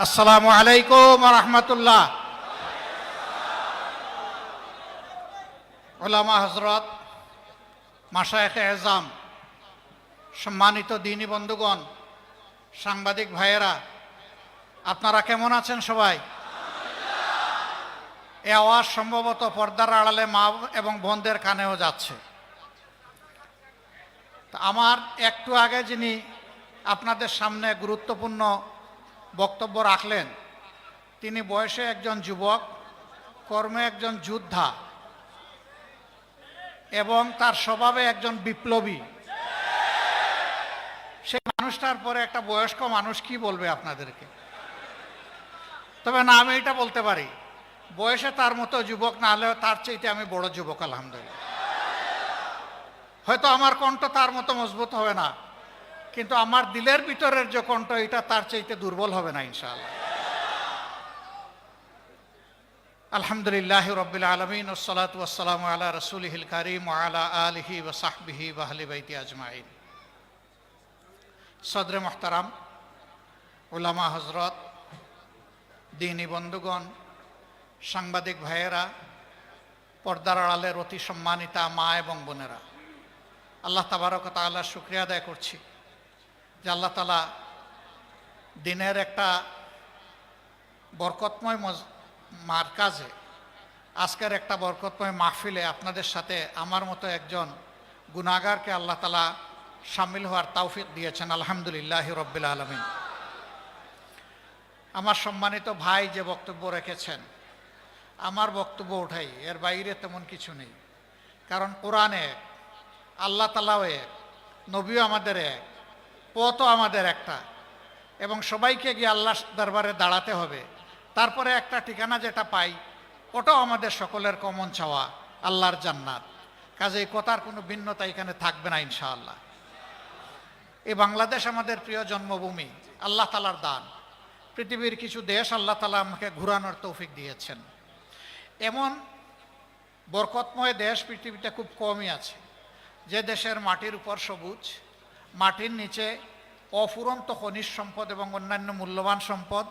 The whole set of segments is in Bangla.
আসসালামু আলাইকুম ওয়া রাহমাতুল্লাহ। উলামা হযরত, মাশায়েখে এজাম, সম্মানিত দ্বীনী বন্ধুগণ, সাংবাদিক ভাইয়েরা, আপনারা কেমন আছেন সবাই? এই আওয়াজ সম্ভবত পর্দার আড়ালে মা এবং বোনদের কানেও যাচ্ছে। আমার একটু আগে যিনি আপনাদের সামনে গুরুত্বপূর্ণ বক্তব্য রাখলেন, তিনি বয়সে একজন যুবক, কর্মে একজন যোদ্ধা এবং তার স্বভাবে একজন বিপ্লবী। সেই মানুষটার পরে একটা বয়স্ক মানুষ কি বলবে আপনাদেরকে? তবে না, আমি এটা বলতে পারি, বয়সে তার মতো যুবক না হলেও তার চাইতে আমি বড় যুবক, আলহামদুলিল্লাহ। হয়তো আমার কণ্ঠ তার মতো মজবুত হবে না, কিন্তু আমার দিলের ভিতরের যে কণ্ঠ, এটা তার চাইতে দুর্বল হবে না ইনশাআল্লাহ। আলহামদুলিল্লাহ রাব্বিল আলামিন, ওয়াসসালাতু ওয়াসসালামু আলা রাসূলিহিল কারীম ওয়া আলা আলিহি ওয়া সাহবিহি ওয়া আহলি বাইতি আজমাইন। সদরে মুহতারাম, উলামা হযরত, দ্বীনী বন্ধুগণ, সাংবাদিক ভাইয়েরা, পর্দার আড়ালের অতি সম্মানিতা মা এবং বোনেরা, আল্লাহ তাবারক ওয়া তাআলার শুকরিয়া আদায় করছি যে আল্লাহ তাআলা দিনের একটা বরকতময় মারকাজে, আজকের একটা বরকতময় মাহফিলে আপনাদের সাথে আমার মতো একজন গুনাহগারকে আল্লাহ তাআলা শামিল হওয়ার তৌফিক দিয়েছেন। আলহামদুলিল্লাহ রাব্বিল আলামিন। আমার সম্মানিত ভাই যে বক্তব্য রেখেছেন, আমার বক্তব্য ওঠাই, এর বাইরে তেমন কিছু নেই। কারণ কোরআনে আল্লাহ তাআলাও এক, নবীও আমাদের এক, পথও আমাদের একটা, এবং সবাইকে গিয়ে আল্লাহ দরবারে দাঁড়াতে হবে। তারপরে একটা ঠিকানা যেটা পাই, ওটাও আমাদের সকলের কমন চাওয়া, আল্লাহর জান্নাত। কাজেই কথার কোনো ভিন্নতা এখানে থাকবে না ইনশাআল্লাহ। এই বাংলাদেশ আমাদের প্রিয় জন্মভূমি, আল্লাহ তাআলার দান। পৃথিবীর কিছু দেশ আল্লাহ তাআলা আমাকে ঘুরানোর তৌফিক দিয়েছেন। এমন বরকতময় দেশ পৃথিবীতে খুব কমই আছে, যে দেশের মাটির উপর সবুজ, মাটির নিচে অফুরন্ত খনিজ সম্পদ এবং অন্যান্য মূল্যবান সম্পদ,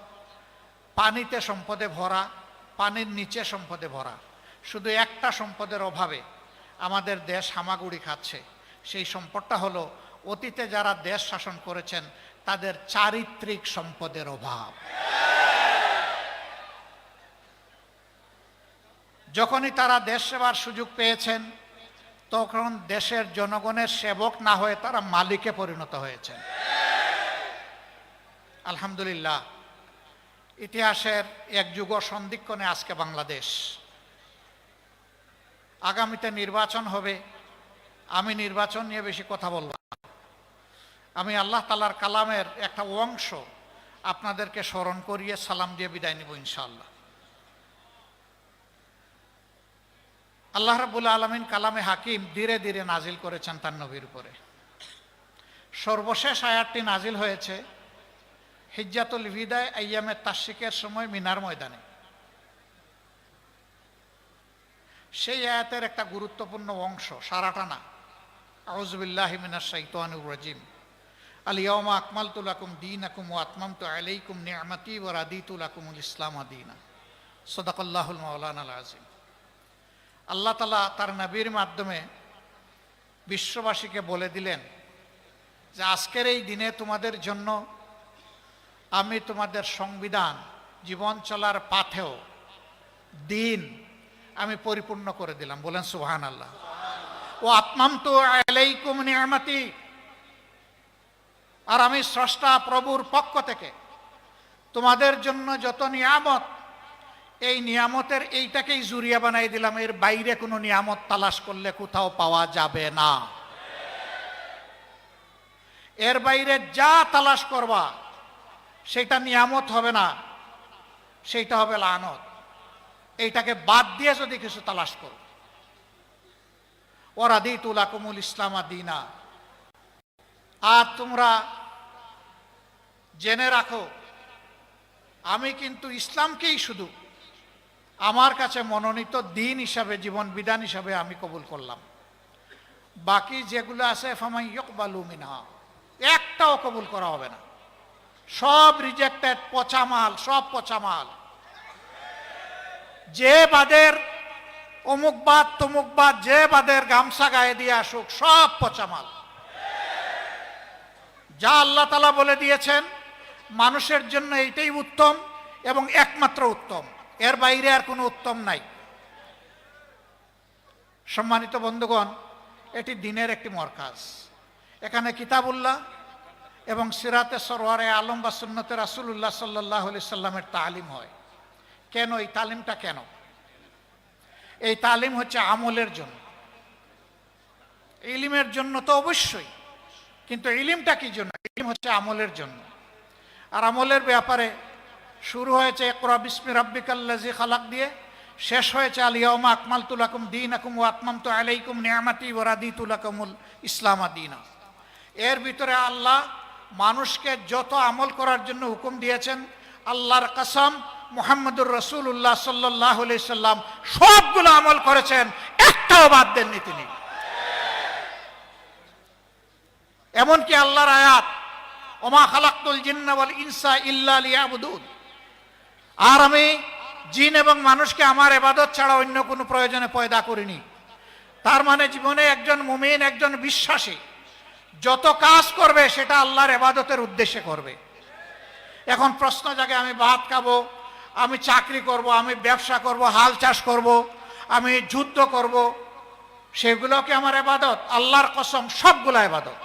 পানিতে সম্পদে ভরা, পানির নিচে সম্পদে ভরা। শুধু একটা সম্পদের অভাবে আমাদের দেশ হামাগুড়ি খাচ্ছে। সেই সম্পদটা হলো অতীতে যারা দেশ শাসন করেছেন তাদের চারিত্রিক সম্পদের অভাব। যখনই তারা দেশ সেবার সুযোগ পেয়েছেন, তখন দেশের জনগণের সেবক না হয়ে তারা মালিকে পরিণত হয়েছেন। আলহামদুলিল্লাহ, ইতিহাসের এক যুগ সন্ধিক্ষণে আজকে বাংলাদেশ। আগামীতে নির্বাচন হবে, আমি নির্বাচন নিয়ে বেশি কথা বলব না। আমি আল্লাহ তাআলার কালামের একটা অংশ আপনাদেরকে স্মরণ করিয়ে সালাম দিয়ে বিদায় নিব ইনশাআল্লাহ। আল্লাহ রাব্বুল আলামিন কালামে হাকিম ধীরে ধীরে নাজিল করেছেন তার নবীর উপরে। সর্বশেষ আয়াতটি নাজিল হয়েছে হিজ্জাতুল বিদায় আইয়ামে তাশরিকের সময় মিনার ময়দানে। সেই আয়াতের একটা গুরুত্বপূর্ণ অংশ, সারাটা না। আউযু বিল্লাহি মিনাশ শাইতানির রাজিম। আল ইয়াওমা আকমালতু লাকুম দীনাকুম ওয়া আতমামতু আলাইকুম নি'মাতি ওয়া রাদিতু লাকুমুল ইসলাম দীনা। সাদাকাল্লাহুল মাওলানাল আযীম। আল্লাহ তাআলা তার নবীর মাধ্যমে বিশ্ববাসীকে বলে দিলেন যে আজকের এই দিনে তোমাদের জন্য আমি তোমাদের সংবিধান, জীবন চলার পাথেয় দিন আমি পরিপূর্ণ করে দিলাম। বলেন সুবহানাল্লাহ। ওয়া আতমামতু আলাইকুম নি'মাতি, আর আমি স্রষ্টা প্রভুর পক্ষ থেকে তোমাদের জন্য যত নিয়ামত, এই নিয়ামতের এইটাকেই জুরিয়া বানাই দিলাম। এর বাইরে কোনো নিয়ামত তালাশ করলে কোথাও পাওয়া যাবে না। এর বাইরে যা তালাশ করবা সেটা নিয়ামত হবে না, সেইটা হবে লানত। এইটাকে বাদ দিয়ে যদি কিছু তালাশ করো, ওয়া রাদিতু লাকুমুল ইসলাম দীনা। আর তোমরা জেনে রাখো, আমি কিন্তু ইসলামকেই শুধু আমার কাছে মনোনীত দিন হিসাবে, জীবন বিধান হিসাবে আমি কবুল করলাম। বাকি যেগুলো আছে ফামান ইয়কবালু মিনহা, একটাও কবুল করা হবে না। সব রিজেক্টেড, পচা মাল, সব পচা মাল। যে বাদের অমুকবাদ তমুকবাদ, যে বাদের গামছা গায়ে দিয়ে আসুক, সব পচা মাল। যা আল্লাহ তাআলা বলে দিয়েছেন মানুষের জন্য এইটাই উত্তম এবং একমাত্র উত্তম, এর বাইরে আর কোনো উত্তম নাই। সম্মানিত বন্ধুগণ, এটি দিনের একটি মরকাজ। এখানে কিতাবুল্লাহ এবং সিরাতে সরওয়ারে আলম বা সুন্নতে রাসূলুল্লাহ সাল্লাল্লাহু আলাইহি সাল্লামের তালিম হয়। কেন এই তালিমটা? কেন এই তালিম? হচ্ছে আমলের জন্য। ইলমের জন্য তো অবশ্যই, কিন্তু ইলমটা কি জন্য? ইলম হচ্ছে আমলের জন্য। আর আমলের ব্যাপারে শুরু হয়েছে ইকরা বিসমি রাব্বিকাল্লাযী খালাক দিয়ে, শেষ হয়েছে আল ইয়াউমা আকমালতু লাকুম দীনাকুম ওয়া আতমামতু আলাইকুম নি'মাতি ওয়া রাদিতু লাকুমুল ইসলামা দীনা। এর ভিতরে আল্লাহ মানুষকে যত আমল করার জন্য হুকুম দিয়েছেন, আল্লাহর কসম মুহাম্মদুর রাসূলুল্লাহ সাল্লাল্লাহু আলাইহি সাল্লাম সবগুলো আমল করেছেন, একটাও বাদ দেননি তিনি। এমনকি আল্লাহর আয়াত ওমা খালাকতুল জিন্না ওয়াল ইনসা ইল্লা লিয়াবুদুন, আর আমি জিন এবং মানুষকে আমার ইবাদত ছাড়া অন্য কোনো প্রয়োজনে পয়দা করিনি। তার মানে জীবনে একজন মুমিন, একজন বিশ্বাসী যত কাজ করবে সেটা আল্লাহর ইবাদতের উদ্দেশ্যে করবে। এখন প্রশ্ন জাগে, আমি ভাত খাবো, আমি চাকরি করব, আমি ব্যবসা করব, হাল চাষ করব, আমি যুদ্ধ করব, সেগুলো কি আমার ইবাদত? আল্লাহর কসম সবগুলো ইবাদত।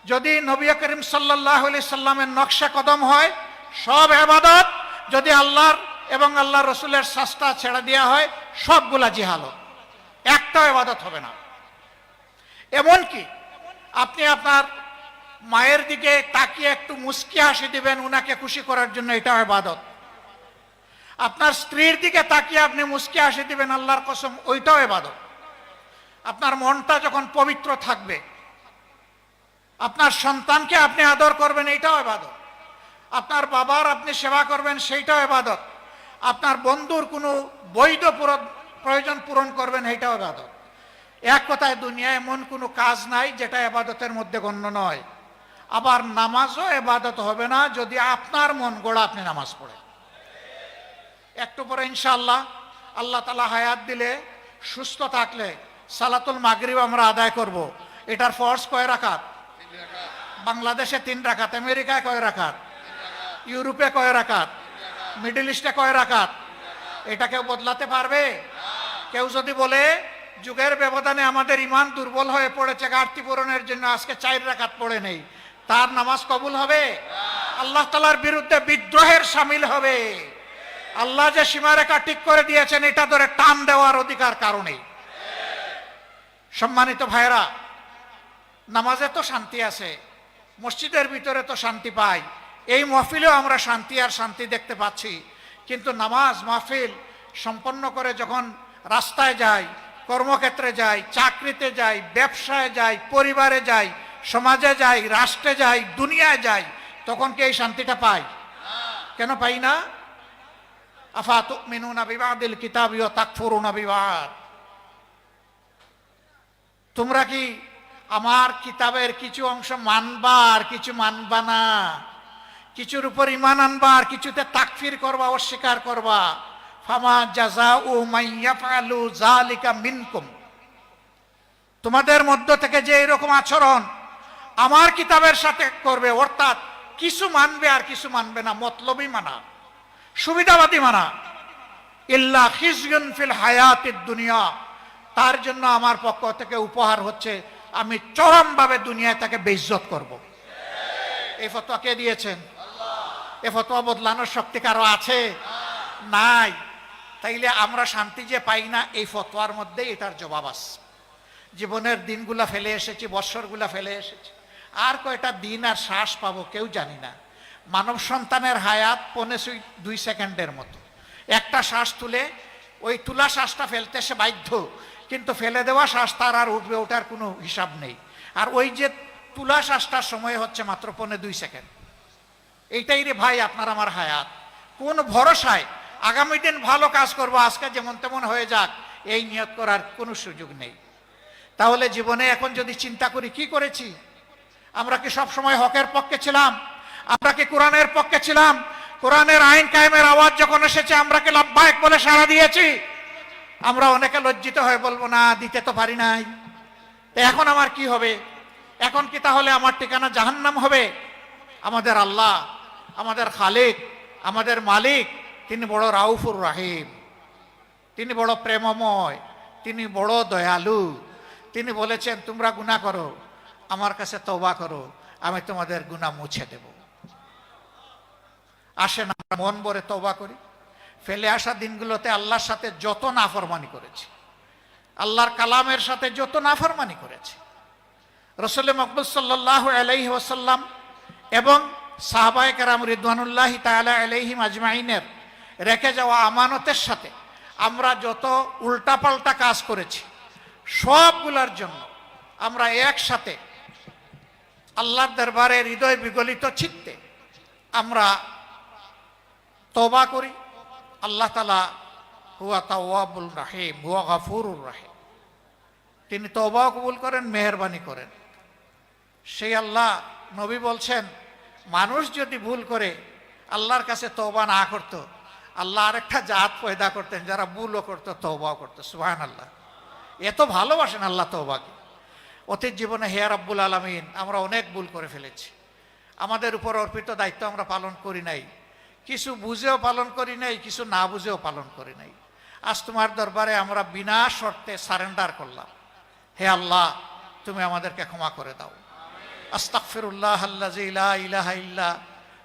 যদি নবী করিম সাল্লাল্লাহু আলাইহি সাল্লামের নকশা কদম হয় সব ইবাদত, যদি আল্লাহর এবং আল্লাহর রাসূলের শাস্তা ছেড়ে দেওয়া হয় সবগুলা জিহালত, একটাও ইবাদত হবে না। এমনকি আপনি আপনার মায়ের দিকে তাকিয়ে একটু মুস্কি হাসি দিবেন উনাকে খুশি করার জন্য, এটাও ইবাদত। আপনার স্ত্রীর দিকে তাকিয়ে আপনি মুস্কি হাসি দিবেন, আল্লাহর কসম ওইটাও ইবাদত। আপনার মনটা যখন পবিত্র থাকবে, আপনার সন্তানকে আপনি আদর করবেন, এইটাও ইবাদত। আপনার বাবার আপনি সেবা করবেন, সেইটাও ইবাদত। আপনার বন্ধুর কোনো বৈধ প্রয়োজন পূরণ করবেন, এইটাও ইবাদত। এক কথায় দুনিয়ায় এমন কোনো কাজ নাই যেটা ইবাদতের মধ্যে গণ্য নয়। আবার নামাজও ইবাদত হবে না যদি আপনার মন গড়া আপনি নামাজ পড়েন। একটু পরে ইনশাআল্লাহ আল্লাহ তাআলা হায়াত দিলে, সুস্থ থাকলে সালাতুল মাগরিব আমরা আদায় করব। এটার ফরজ কয় রাকাত? বাংলাদেশে 3 রাকাত, আমেরিকায় কয় রাকাত, ইউরোপে কয় রাকাত, মিডল ইস্টে কয় রাকাত? এটা কেউ বদলাতে পারবে? কেউ যদি বলে যুগের ব্যবধানে আমাদের ইমান দুর্বল হয়ে পড়েছে, ঘাটতি পূরণের জন্য আজকে 4 রাকাত পড়ে নেই, তার নামাজ কবুল হবে? আল্লাহ তাআলার বিরুদ্ধে বিদ্রোহের শামিল হবে। আল্লাহ যে সীমারেখা ঠিক করে দিয়েছেন এটা ধরে টান দেওয়ার অধিকার কারণে। সম্মানিত ভাইরা, নামাজে তো শান্তি আছে, মসজিদের ভিতরে তো শান্তি পাই, এই মাহফিলেও আমরা শান্তি আর শান্তি দেখতে পাচ্ছি। কিন্তু নামাজ মাহফিল সম্পন্ন করে যখন রাস্তায় যাই, কর্মক্ষেত্রে যাই, চাকরিতে যাই, ব্যবসায় যাই, পরিবারে যাই, সমাজে যাই, রাষ্ট্রে যাই, দুনিয়ায় যাই, তখন কি এই শান্তিটা পাই? কেন পাই না? আফা তুমিনুনা বিবাদিল কিতাবি ওয়া তাকফুরুনা বিবাদ। তোমরা কি আমার কিতাবের কিছু অংশ মানবা আর কিছু মানবা না? কিছুর উপর ঈমান আনবা আর কিছুতে তাকফির করবা, অস্বীকার করবা। ফামা জাযাউ মান ইয়াফআলু যালিকা মিনকুম, তোমাদের মধ্য থেকে যে এরকম আচরণ আমার কিতাবের সাথে করবে, অর্থাৎ কিছু মানবে আর কিছু মানবে না, মতলবী মানা, সুবিধাবাদী মানা, ইল্লা খিজয়ুন ফিল হায়াতিদ দুনিয়া, তার জন্য আমার পক্ষ থেকে উপহার হচ্ছে আমি চরমভাবে দুনিয়ায় তাকে বেইজ্জত করব। এই ফতোয়া কে দিয়েছেন? আল্লাহ। এই ফতোয়া বদলানোর শক্তি কারো আছে? নাই। তাইলে আমরা শান্তি যে পাই না, এই ফতোয়ার মধ্যেই এটার জবাব আছে। জীবনের দিনগুলা ফেলে এসেছি, বৎসরগুলা ফেলে এসেছি, আর কয়টা দিন আর শ্বাস পাবো কেউ জানি না। মানব সন্তানের হায়াত 2 সেকেন্ডের মতো। একটা শ্বাস তুলে ওই তুলা শ্বাসটা ফেলতে সে বাধ্য, কিন্তু ফেলে দেওয়া শ্বাস তার আর উঠবে, ওটার কোনো হিসাব নেই। আর ওই যে তুলা শ্বাসটার সময় হচ্ছে মাত্র 2 সেকেন্ড। এইটাই রে ভাই আপনার আমার হায়াত। কোন ভরসায় আগামী দিন ভালো কাজ করবো, আজকে যেমন তেমন হয়ে যাক, এই নিয়ত করার কোনো সুযোগ নেই। তাহলে জীবনে এখন যদি চিন্তা করি কি করেছি, আমরা কি সব সময় হকের পক্ষে ছিলাম? আমরা কি কোরআনের পক্ষে ছিলাম? কোরআনের আইন কায়েমের আওয়াজ যখন এসেছে আমরা কি লাব্বাইক বলে সাড়া দিয়েছি? আমরা অনেকে লজ্জিত হয়ে বলবো না, দিতে তো পারি নাই, তো এখন আমার কি হবে? এখন কি তাহলে আমার ঠিকানা জাহান্নাম হবে? আমাদের আল্লাহ, আমাদের খালিক, আমাদের মালিক, তিনি বড় রাউফুর রাহিম, তিনি বড় প্রেমময়, তিনি বড় দয়ালু। তিনি বলেছেন তোমরা গুনাহ করো, আমার কাছে তওবা করো, আমি তোমাদের গুনাহ মুছে দেব। আসেন আমরা মন ভরে তওবা করি। ফেলে আসা দিনগুলোতে আল্লাহর সাথে যত নাফরমানি করেছি, আল্লাহর কালামের সাথে যত নাফরমানি করেছি, রাসূল মকবুল সাল্লাল্লাহু আলাইহি ওয়াসাল্লাম এবং সাহাবায়ে কেরাম রিদওয়ানুল্লাহি তাআলা আলাইহিম আজমাইনের রেখে যাওয়া আমানতের সাথে আমরা যত উল্টাপাল্টা কাজ করেছি, সবগুলোর জন্য আমরা একসাথে আল্লাহর দরবারে হৃদয় বিগলিত চিত্তে আমরা তওবা করি। আল্লাহ তাআলা হুয়া তাওয়াবুর রাহিম, হুয়া গফুরুর রাহিম, তিনি তওবাও কবুল করেন, মেহেরবানি করেন। সেই আল্লাহ, নবী বলছেন মানুষ যদি ভুল করে আল্লাহর কাছে তওবা না করত, আল্লাহ আরেকটা জাত পয়দা করতেন যারা ভুলও করতো তওবাও করতো। সুবহানাল্লাহ, এত ভালোবাসেন আল্লাহ তওবাকে। অতীত জীবনে হে রাব্বুল আলামিন আমরা অনেক ভুল করে ফেলেছি, আমাদের উপর অর্পিত দায়িত্ব আমরা পালন করি নাই, কিছু বুঝেও পালন করি নাই, কিছু না বুঝেও পালন করি নাই। আজ তোমার দরবারে আমরা বিনা শর্তে সারেন্ডার করলাম। হে আল্লাহ, তুমি আমাদেরকে ক্ষমা করে দাও। আস্তাগফিরুল্লাহ আল্লাযী লা ইলাহা ইল্লা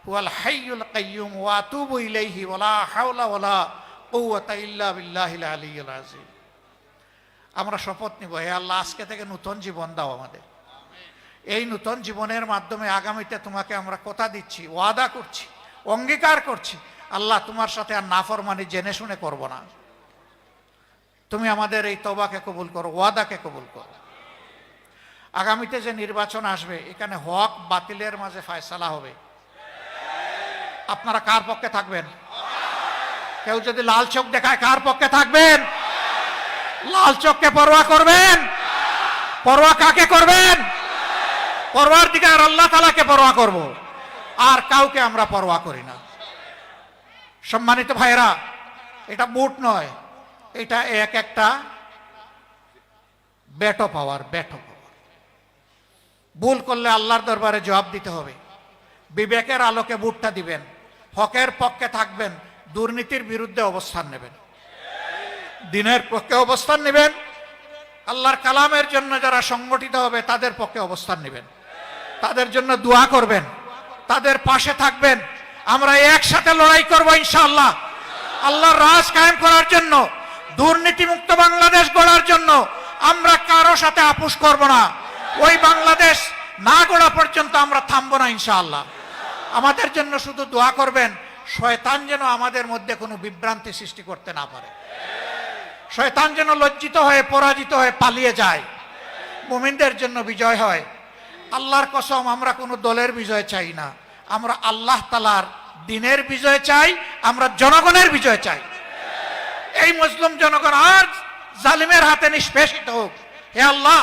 হুয়াল হাইয়ুল কাইয়্যুম ওয়া আতুবু ইলাইহি ওয়ালা হাওলা ওয়ালা কুওয়াতা ইল্লা বিল্লাহিল আলিয়্যিল আযীম। আমরা শপথ নিব, হে আল্লাহ আজকে থেকে নতুন জীবন দাও আমাদের। এই নতুন জীবনের মাধ্যমে আগামীতে তোমাকে আমরা কথা দিচ্ছি, ওয়াদা করছি, অঙ্গীকার করছি, আল্লাহ তোমার সাথে আর নাফরমানি জেনে শুনে করব না। তুমি আমাদের এই তওবাকে কবুল করো, ওয়াদাকে কবুল করো। আগামীতে যে নির্বাচন আসবে, এখানে হক বাতিলের মাঝে ফয়সালা হবে। আপনারা কার পক্ষে থাকবেন? কেউ যদি লাল চোখ দেখায় কার পক্ষে থাকবেন? লাল চোখকে পরোয়া করবেন? পরোয়া কাকে করবেন? পরওয়ারদিগার আল্লাহ তাআলাকে পরোয়া করব, আর কাউকে আমরা পরোয়া করি না। সম্মানিত ভাইরা, এটা বুট নয়, এটা এক একটা বেটো পাওয়ার, বেটো পাওয়ার। ভুল করলে আল্লাহর দরবারে জবাব দিতে হবে। বিবেকের আলোকে বুটটা দিবেন, হকের পক্ষে থাকবেন, দুর্নীতির বিরুদ্ধে অবস্থান নেবেন, দিনের পক্ষে অবস্থান নেবেন, আল্লাহর কালামের জন্য যারা সংগঠিত হবে তাদের পক্ষে অবস্থান নেবেন, তাদের জন্য দোয়া করবেন, তাদের পাশে থাকবেন। আমরা একসাথে লড়াই করব ইনশাআল্লাহ, আল্লাহর রাজ কায়েম করার জন্য, দুর্নীতিমুক্ত বাংলাদেশ গড়ার জন্য। আমরা কারো সাথে আপোষ করব না। ওই বাংলাদেশ না গড়া পর্যন্ত আমরা থামবো না ইনশাআল্লাহ। আমাদের জন্য শুধু দোয়া করবেন, শয়তান যেন আমাদের মধ্যে কোনো বিভ্রান্তি সৃষ্টি করতে না পারে, শয়তান যেন লজ্জিত হয়ে পরাজিত হয়ে পালিয়ে যায়, মুমিনদের জন্য বিজয় হয়। আল্লাহর কসম, আমরা কোনো দলের বিজয় চাই না, আমরা আল্লাহ তাআলার দ্বীনের বিজয় চাই, আমরা জনগণের বিজয় চাই। এই মুসলিম জনগণ আর জালিমের হাতে নিষ্পেষিত হোক। হে আল্লাহ,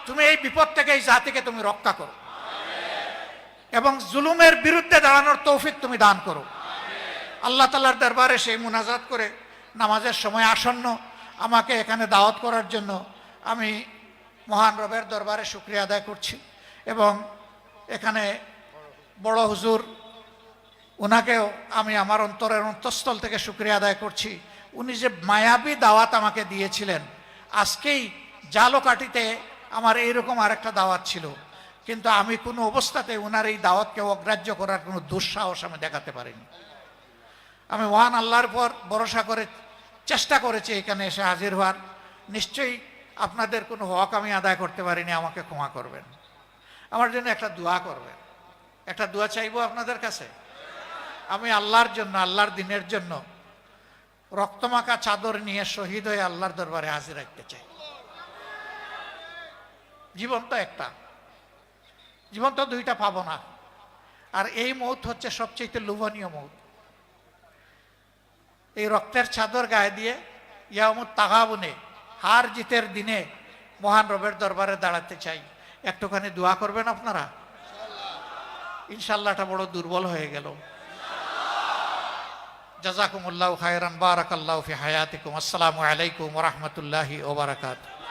তুমি এই বিপদ থেকে এই জাতিকে তুমি রক্ষা করো এবং জুলুমের বিরুদ্ধে দাঁড়ানোর তৌফিক তুমি দান করো। আল্লাহ তাআলার দরবারে সেই মুনাজাত করে, নামাজের সময় আসন্ন, আমাকে এখানে দাওয়াত করার জন্য আমি মহান রবের দরবারে শুকরিয়া আদায় করছি। এবং এখানে বড় হুজুর, ওনাকেও আমি আমার অন্তরের অন্তঃস্থল থেকে শুকরিয়া আদায় করছি। উনি যে মায়াবী দাওয়াত আমাকে দিয়েছিলেন, আজকেই জালকাঠিতে আমার এইরকম আরেকটা দাওয়াত ছিল, কিন্তু আমি কোনো অবস্থাতে ওনার এই দাওয়াতকে অগ্রাহ্য করার কোনো দুঃসাহস আমি দেখাতে পারিনি। আমি মহান আল্লাহর পর ভরসা করে চেষ্টা করেছি এখানে এসে হাজির হওয়ার। নিশ্চয়ই আপনাদের কোনো হক আমি আদায় করতে পারিনি, আমাকে ক্ষমা করবেন। আমার জন্য একটা দোয়া করবেন, একটা দোয়া চাইবো আপনাদের কাছে। আমি আল্লাহর জন্য, আল্লাহর দ্বীনের জন্য রক্তমাখা চাদর নিয়ে শহীদ হয়ে আল্লাহর দরবারে হাজির রাখতে চাই। জীবন তো একটা, জীবন তো দুইটা পাবো না, আর এই মৌত হচ্ছে সবচেয়ে লোভনীয় মৌত। এই রক্তের চাদর গায়ে দিয়ে ইয়ামুত তাগাবুনে, হার জিতের দিনে মহান রবের দরবারে দাঁড়াতে চাই। একটুখানি দোয়া করবেন আপনারা? ইনশাআল্লাহ এটা বড় দুর্বল হয়ে গেল। জাযাকুমুল্লাহু খায়রান, বারাকাল্লাহু ফি হায়াতিকুম। আসসালামু আলাইকুম ওয়া রাহমাতুল্লাহি ওয়া বারাকাতুহু।